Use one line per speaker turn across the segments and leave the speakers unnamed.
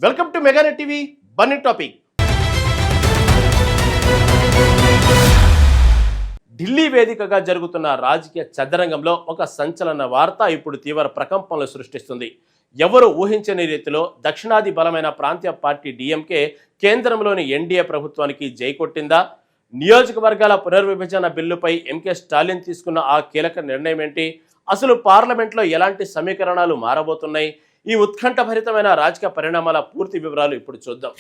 Welcome to Meganet TV Bunny topic. Delhi వేదికగా జరుగుతున్న రాజకీయ చదరంగంలో ఒక సంచలన వార్త ఇప్పుడు తీవ్ర ప్రకంపనలు సృష్టిస్తుంది. ఎవరు ఊహించని రీతిలో దక్షిణాది బలమైన ప్రాంతీయ పార్టీ డిఎంకే కేంద్రంలోని ఎన్డీఏ ప్రభుత్వానికి జై కొట్టిందా? నియోజకవర్గాల పునర్విభజన బిల్లుపై ఎంకే స్టాలిన్ తీసుకున్న ఆ కీలక నిర్ణయం ఏంటి? అసలు పార్లమెంట్లో ఎలాంటి సమీకరణాలు మారబోతున్నాయి? ఈ ఉత్కంఠభరితమైన రాజకీయ పరిణామాల పూర్తి వివరాలు ఇప్పుడు చూద్దాం.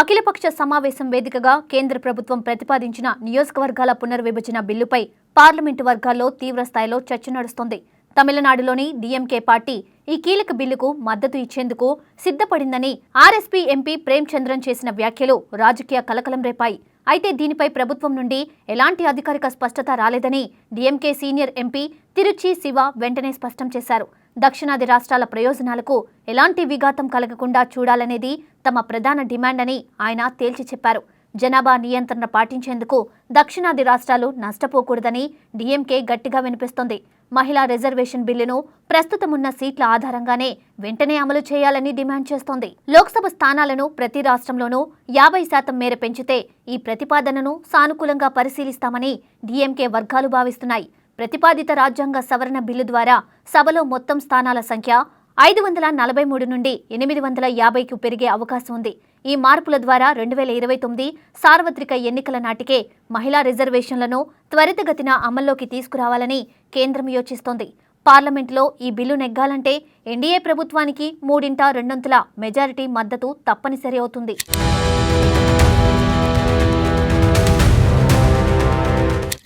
అఖిలపక్ష సమావేశం వేదికగా కేంద్ర ప్రభుత్వం ప్రతిపాదించిన నియోజకవర్గాల పునర్విభజన బిల్లుపై పార్లమెంటు వర్గాల్లో తీవ్ర స్థాయిలో చర్చ నడుస్తోంది. తమిళనాడులోని డీఎంకే పార్టీ ఈ కీలక బిల్లుకు మద్దతు ఇచ్చేందుకు సిద్ధపడిందని ఆర్ఎస్పీ ఎంపీ ప్రేమ్చంద్రన్ చేసిన వ్యాఖ్యలు రాజకీయ కలకలం రేపాయి. అయితే దీనిపై ప్రభుత్వం నుండి ఎలాంటి అధికారిక స్పష్టత రాలేదని DMK senior MP Trichy Shiva వెంటనే స్పష్టం చేశారు. దక్షిణాది రాష్ట్రాల ప్రయోజనాలకు ఎలాంటి విఘాతం కలగకుండా చూడాలనేది తమ ప్రధాన డిమాండ్ అని ఆయన తేల్చి చెప్పారు. జనాభా నియంత్రణ పాటించేందుకు దక్షిణాది రాష్ట్రాలు నష్టపోకూడదని డీఎంకే గట్టిగా వినిపిస్తోంది. మహిళా రిజర్వేషన్ బిల్లును ప్రస్తుతమున్న సీట్ల ఆధారంగానే వెంటనే అమలు చేయాలని డిమాండ్ చేస్తోంది. లోక్సభ స్థానాలను ప్రతి రాష్ట్రంలోనూ 50% మేర పెంచితే ఈ ప్రతిపాదనను సానుకూలంగా పరిశీలిస్తామని డీఎంకే వర్గాలు భావిస్తున్నాయి. ప్రతిపాదిత రాజ్యాంగ సవరణ బిల్లు ద్వారా సభలో మొత్తం స్థానాల సంఖ్య 543 నుండి 850కు పెరిగే అవకాశం ఉంది. ఈ మార్పుల ద్వారా 2029 సార్వత్రిక ఎన్నికల నాటికే మహిళా రిజర్వేషన్లను త్వరితగతిన అమల్లోకి తీసుకురావాలని కేంద్రం యోచిస్తోంది. పార్లమెంట్లో ఈ బిల్లు నెగ్గాలంటే ఎన్డీఏ ప్రభుత్వానికి 3/2 మెజారిటీ మద్దతు తప్పనిసరి అవుతుంది.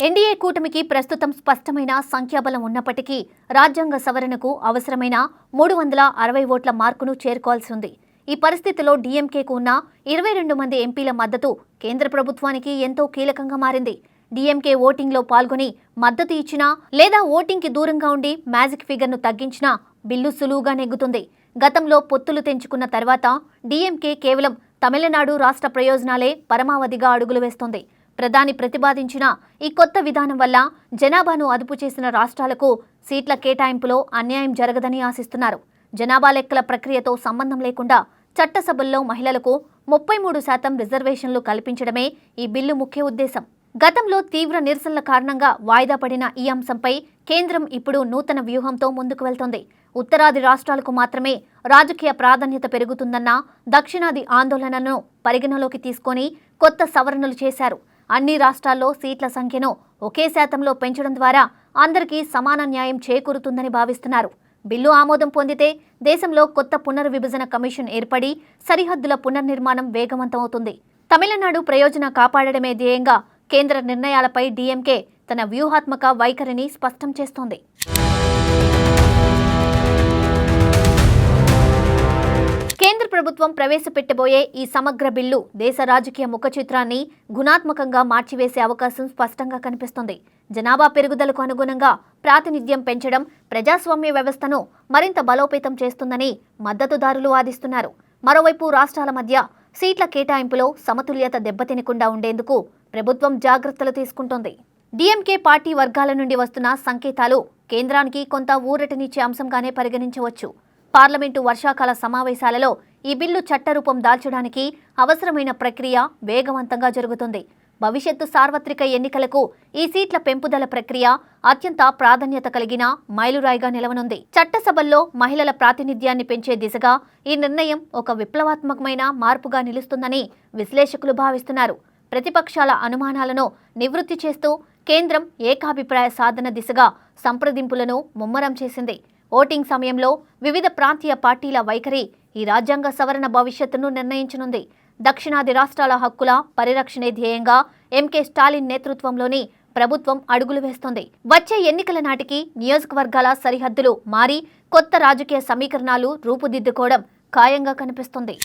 ఎన్డీఏ కూటమికి ప్రస్తుతం స్పష్టమైన సంఖ్యాబలం ఉన్నప్పటికీ రాజ్యాంగ సవరణకు అవసరమైన 360 ఓట్ల మార్కును చేరుకోవాల్సి ఉంది. ఈ పరిస్థితిలో డీఎంకేకు ఉన్న 22 మంది ఎంపీల మద్దతు కేంద్ర ప్రభుత్వానికి ఎంతో కీలకంగా మారింది. డీఎంకే ఓటింగ్లో పాల్గొని మద్దతు ఇచ్చినా లేదా ఓటింగ్కి దూరంగా ఉండి మ్యాజిక్ ఫిగర్ను తగ్గించినా బిల్లు సులువుగా నెగ్గుతుంది. గతంలో పొత్తులు తెంచుకున్న తర్వాత డీఎంకే కేవలం తమిళనాడు రాష్ట్ర ప్రయోజనాలే పరమావధిగా అడుగులు వేస్తోంది. ప్రధాని ప్రతిపాదించిన ఈ కొత్త విధానం వల్ల జనాభాను అదుపు చేసిన రాష్ట్రాలకు సీట్ల కేటాయింపులో అన్యాయం జరగదని ఆశిస్తున్నారు. జనాభా లెక్కల ప్రక్రియతో సంబంధం లేకుండా చట్టసభల్లో మహిళలకు 33% రిజర్వేషన్లు కల్పించడమే ఈ బిల్లు ముఖ్య ఉద్దేశం. గతంలో తీవ్ర నిరసనల కారణంగా వాయిదా పడిన ఈ అంశంపై కేంద్రం ఇప్పుడు నూతన వ్యూహంతో ముందుకు వెళ్తోంది. ఉత్తరాది రాష్ట్రాలకు మాత్రమే రాజకీయ ప్రాధాన్యత పెరుగుతుందన్న దక్షిణాది ఆందోళనలను పరిగణలోకి తీసుకొని కొత్త సవరణలు చేశారు. అన్ని రాష్ట్రాల్లో సీట్ల సంఖ్యను ఒకే శాతంలో పెంచడం ద్వారా అందరికీ సమాన న్యాయం చేకూరుతుందని భావిస్తున్నారు. బిల్లు ఆమోదం పొందితే దేశంలో కొత్త పునర్విభజన కమిషన్ ఏర్పడి సరిహద్దుల పునర్నిర్మాణం వేగవంతమవుతుంది. తమిళనాడు ప్రయోజన కాపాడడమే ధ్యేయంగా కేంద్ర నిర్ణయాలపై డీఎంకే తన వ్యూహాత్మక వైఖరిని స్పష్టం చేస్తోంది. కేంద్ర ప్రభుత్వం ప్రవేశపెట్టబోయే ఈ సమగ్ర బిల్లు దేశ రాజకీయ ముఖచిత్రాన్ని గుణాత్మకంగా మార్చివేసే అవకాశం స్పష్టంగా కనిపిస్తుంది. జనాభా పెరుగుదలకు అనుగుణంగా ప్రాతినిధ్యం పెంచడం ప్రజాస్వామ్య వ్యవస్థను మరింత బలోపేతం చేస్తుందని మద్దతుదారులు వాదిస్తున్నారు. మరోవైపు రాష్ట్రాల మధ్య సీట్ల కేటాయింపులో సమతుల్యత దెబ్బతినకుండా ఉండేందుకు ప్రభుత్వం జాగ్రత్తలు తీసుకుంటోంది. డీఎంకే పార్టీ వర్గాల నుండి వస్తున్న సంకేతాలు కేంద్రానికి కొంత ఊరటనిచ్చే అంశంగానే పరిగణించవచ్చు. పార్లమెంటు వర్షాకాల సమావేశాలలో ఈ బిల్లు చట్టరూపం దాల్చడానికి అవసరమైన ప్రక్రియ వేగవంతంగా జరుగుతుంది. భవిష్యత్తు సార్వత్రిక ఎన్నికలకు ఈ సీట్ల పెంపుదల ప్రక్రియ అత్యంత ప్రాధాన్యత కలిగిన మైలురాయిగా నిలవనుంది. చట్టసభల్లో మహిళల ప్రాతినిధ్యాన్ని పెంచే దిశగా ఈ నిర్ణయం ఒక విప్లవాత్మకమైన మార్పుగా నిలుస్తుందని విశ్లేషకులు భావిస్తున్నారు. ప్రతిపక్షాల అనుమానాలను నివృత్తి చేస్తూ కేంద్రం ఏకాభిప్రాయ సాధన దిశగా సంప్రదింపులను ముమ్మరం చేసింది. ఓటింగ్ సమయంలో వివిధ ప్రాంతీయ పార్టీల వైఖరి ఈ రాజ్యాంగ సవరణ భవిష్యత్తును నిర్ణయించనుంది. దక్షిణాది రాష్ట్రాల హక్కుల పరిరక్షణే ధ్యేయంగా ఎంకే స్టాలిన్ నేతృత్వంలోని ప్రభుత్వం అడుగులు వేస్తోంది. వచ్చే ఎన్నికల నాటికి నియోజకవర్గాల సరిహద్దులు మారి కొత్త రాజకీయ సమీకరణాలు రూపుదిద్దుకోవడం ఖాయంగా కనిపిస్తుంది.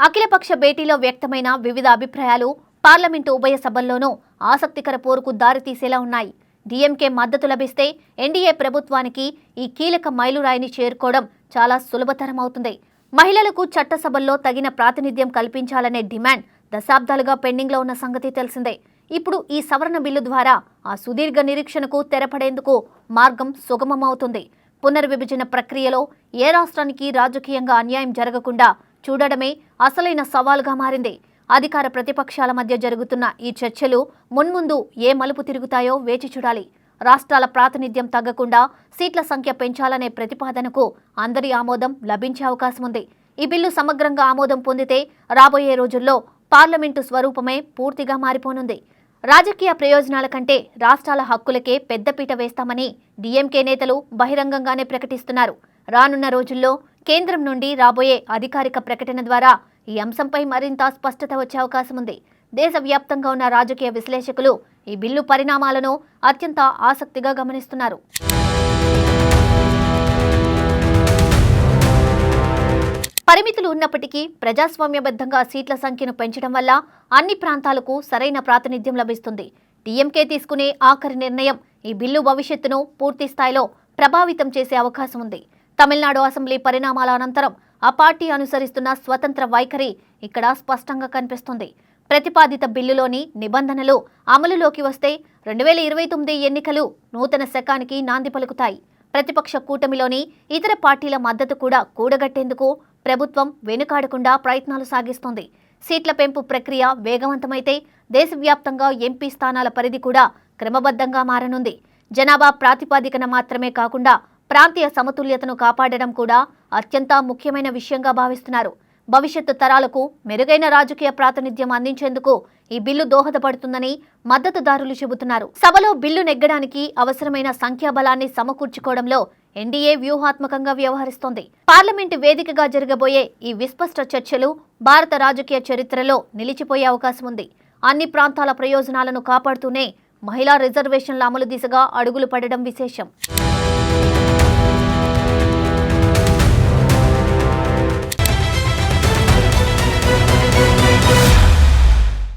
అఖిలపక్ష భేటీలో వ్యక్తమైన వివిధ అభిప్రాయాలు పార్లమెంటు ఉభయ సభల్లోనూ ఆసక్తికర పోరుకు దారితీసేలా ఉన్నాయి. డీఎంకే మద్దతు లభిస్తే ఎన్డీఏ ప్రభుత్వానికి ఈ కీలక మైలురాయిని చేరుకోవడం చాలా సులభతరం అవుతుంది. మహిళలకు చట్టసభల్లో తగిన ప్రాతినిధ్యం కల్పించాలనే డిమాండ్ దశాబ్దాలుగా పెండింగ్లో ఉన్న సంగతి తెలిసిందే. ఇప్పుడు ఈ సవరణ బిల్లు ద్వారా ఆ సుదీర్ఘ నిరీక్షణకు తెరపడేందుకు మార్గం సుగమమవుతుంది. పునర్విభజన ప్రక్రియలో ఏ రాష్ట్రానికి రాజకీయంగా అన్యాయం జరగకుండా చూడడమే అసలైన సవాలుగా మారింది. అధికార ప్రతిపక్షాల మధ్య జరుగుతున్న ఈ చర్చలు మున్ముందు ఏ మలుపు తిరుగుతాయో వేచి చూడాలి. రాష్ట్రాల ప్రాతినిధ్యం తగ్గకుండా సీట్ల సంఖ్య పెంచాలనే ప్రతిపాదనకు అందరి ఆమోదం లభించే అవకాశం ఉంది. ఈ బిల్లు సమగ్రంగా ఆమోదం పొందితే రాబోయే రోజుల్లో పార్లమెంటు స్వరూపమే పూర్తిగా మారిపోనుంది. రాజకీయ ప్రయోజనాల కంటే రాష్ట్రాల హక్కులకే పెద్దపీట వేస్తామని డీఎంకే నేతలు బహిరంగంగానే ప్రకటిస్తున్నారు. రానున్న రోజుల్లో కేంద్రం నుండి రాబోయే అధికారిక ప్రకటన ద్వారా ఈ అంశంపై మరింత స్పష్టత వచ్చే అవకాశం ఉంది. దేశవ్యాప్తంగా ఉన్న రాజకీయ విశ్లేషకులు ఈ బిల్లు పరిణామాలను అత్యంత ఆసక్తిగా గమనిస్తున్నారు. పరిమితులు ఉన్నప్పటికీ ప్రజాస్వామ్యబద్ధంగా సీట్ల సంఖ్యను పెంచడం వల్ల అన్ని ప్రాంతాలకు సరైన ప్రాతినిధ్యం లభిస్తుంది. డీఎంకే తీసుకునే ఆఖరి నిర్ణయం ఈ బిల్లు భవిష్యత్తును పూర్తి స్థాయిలో ప్రభావితం చేసే అవకాశం ఉంది. తమిళనాడు అసెంబ్లీ పరిణామాల అనంతరం ఆ పార్టీ అనుసరిస్తున్న స్వతంత్ర వైఖరి ఇక్కడ స్పష్టంగా కనిపిస్తుంది. ప్రతిపాదిత బిల్లులోని నిబంధనలు అమలులోకి వస్తే 2029 ఎన్నికలు నూతన శకానికి నాంది పలుకుతాయి. ప్రతిపక్ష కూటమిలోని ఇతర పార్టీల మద్దతు కూడా కూడగట్టేందుకు ప్రభుత్వం వెనుకాడకుండా ప్రయత్నాలు సాగిస్తోంది. సీట్ల పెంపు ప్రక్రియ వేగవంతమైతే దేశవ్యాప్తంగా ఎంపీ స్థానాల పరిధి కూడా క్రమబద్ధంగా మారనుంది. జనాభా ప్రాతిపదికన మాత్రమే కాకుండా ప్రాంతీయ సమతుల్యతను కాపాడడం కూడా అత్యంత ముఖ్యమైన విషయంగా భావిస్తున్నారు. భవిష్యత్తు తరాలకు మెరుగైన రాజకీయ ప్రాతినిధ్యం అందించేందుకు ఈ బిల్లు దోహదపడుతుందని మద్దతుదారులు చెబుతున్నారు. సభలో బిల్లు నెగ్గడానికి అవసరమైన సంఖ్యాబలాన్ని సమకూర్చుకోవడంలో ఎన్డీఏ వ్యూహాత్మకంగా వ్యవహరిస్తోంది. పార్లమెంటు వేదికగా జరగబోయే ఈ విస్పష్ట చర్చలు భారత రాజకీయ చరిత్రలో నిలిచిపోయే అవకాశం ఉంది. అన్ని ప్రాంతాల ప్రయోజనాలను కాపాడుతూనే మహిళా రిజర్వేషన్ల అమలు దిశగా అడుగులు పడడం విశేషం.